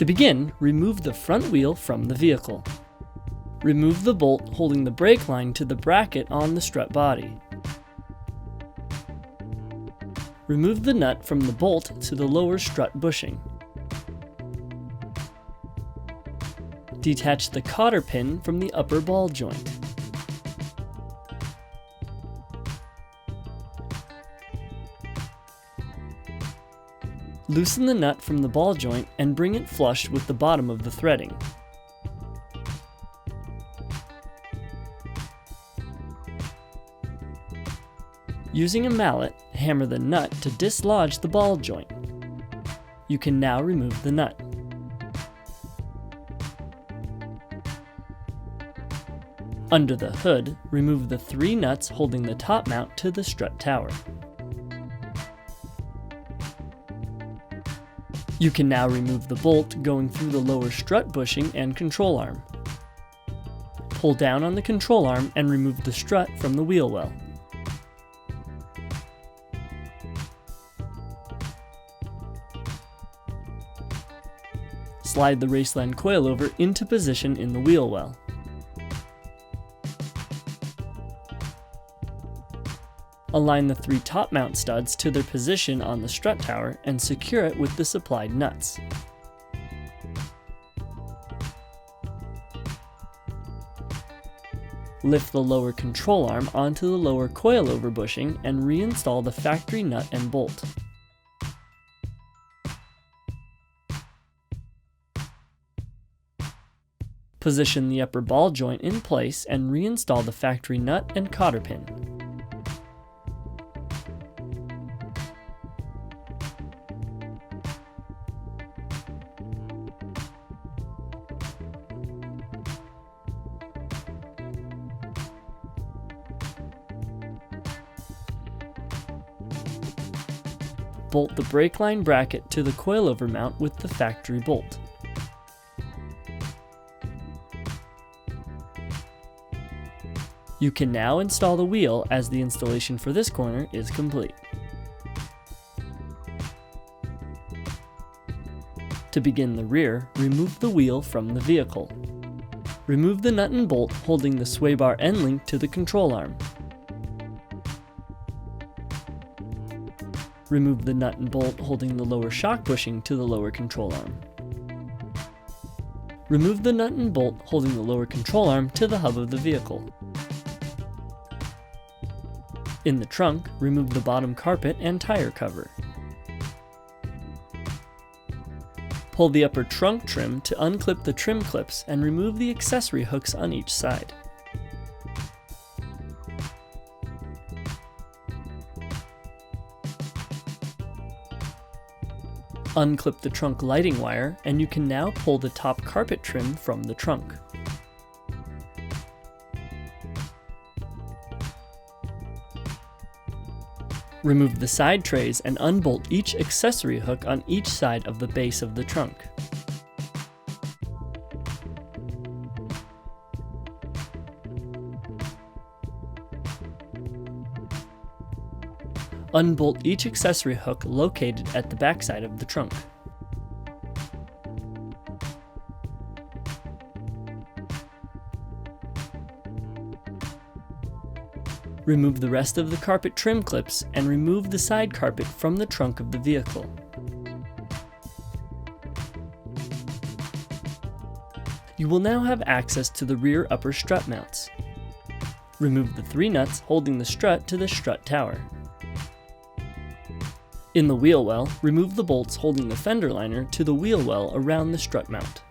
To begin, remove the front wheel from the vehicle. Remove the bolt holding the brake line to the bracket on the strut body. Remove the nut from the bolt to the lower strut bushing. Detach the cotter pin from the upper ball joint. Loosen the nut from the ball joint and bring it flush with the bottom of the threading. Using a mallet, hammer the nut to dislodge the ball joint. You can now remove the nut. Under the hood, remove the 3 nuts holding the top mount to the strut tower. You can now remove the bolt going through the lower strut bushing and control arm. Pull down on the control arm and remove the strut from the wheel well. Slide the Raceland coilover into position in the wheel well. Align the 3 top mount studs to their position on the strut tower and secure it with the supplied nuts. Lift the lower control arm onto the lower coilover bushing and reinstall the factory nut and bolt. Position the upper ball joint in place and reinstall the factory nut and cotter pin. Bolt the brake line bracket to the coilover mount with the factory bolt. You can now install the wheel as the installation for this corner is complete. To begin the rear, remove the wheel from the vehicle. Remove the nut and bolt holding the sway bar end link to the control arm. Remove the nut and bolt holding the lower shock bushing to the lower control arm. Remove the nut and bolt holding the lower control arm to the hub of the vehicle. In the trunk, remove the bottom carpet and tire cover. Pull the upper trunk trim to unclip the trim clips and remove the accessory hooks on each side. Unclip the trunk lighting wire and you can now pull the top carpet trim from the trunk. Remove the side trays and unbolt each accessory hook on each side of the base of the trunk. Unbolt each accessory hook located at the backside of the trunk. Remove the rest of the carpet trim clips and remove the side carpet from the trunk of the vehicle. You will now have access to the rear upper strut mounts. Remove the 3 nuts holding the strut to the strut tower. In the wheel well, remove the bolts holding the fender liner to the wheel well around the strut mount.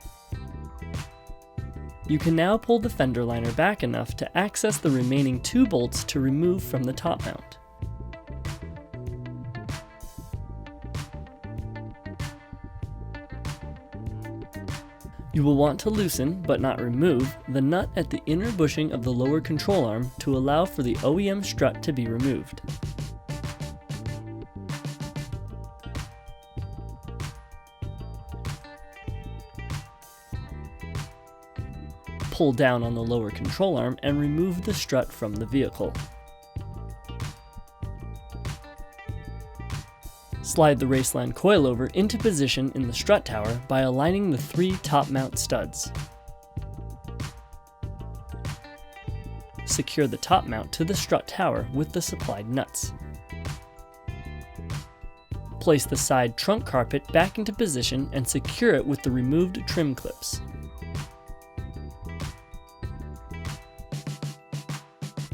You can now pull the fender liner back enough to access the remaining 2 bolts to remove from the top mount. You will want to loosen, but not remove, the nut at the inner bushing of the lower control arm to allow for the OEM strut to be removed. Pull down on the lower control arm and remove the strut from the vehicle. Slide the Raceland coilover into position in the strut tower by aligning the 3 top mount studs. Secure the top mount to the strut tower with the supplied nuts. Place the side trunk carpet back into position and secure it with the removed trim clips.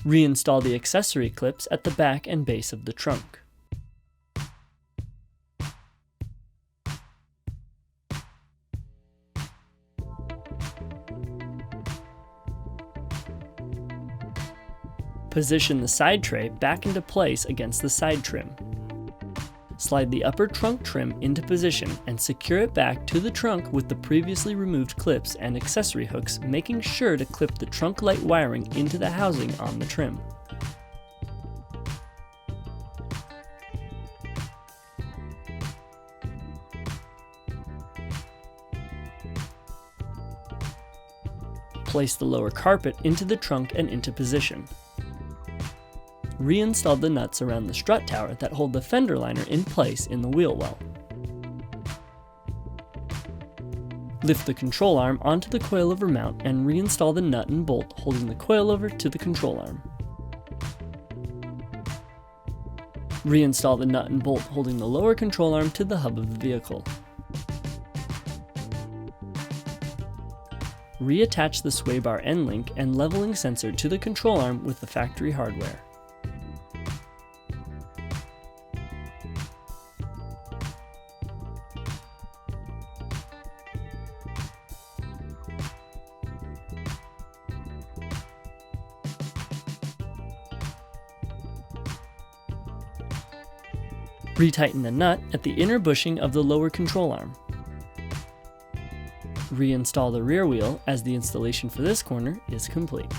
Reinstall the accessory clips at the back and base of the trunk. Position the side tray back into place against the side trim. Slide the upper trunk trim into position and secure it back to the trunk with the previously removed clips and accessory hooks, making sure to clip the trunk light wiring into the housing on the trim. Place the lower carpet into the trunk and into position. Reinstall the nuts around the strut tower that hold the fender liner in place in the wheel well. Lift the control arm onto the coilover mount and reinstall the nut and bolt holding the coilover to the control arm. Reinstall the nut and bolt holding the lower control arm to the hub of the vehicle. Reattach the sway bar end link and leveling sensor to the control arm with the factory hardware. Retighten the nut at the inner bushing of the lower control arm. Reinstall the rear wheel as the installation for this corner is complete.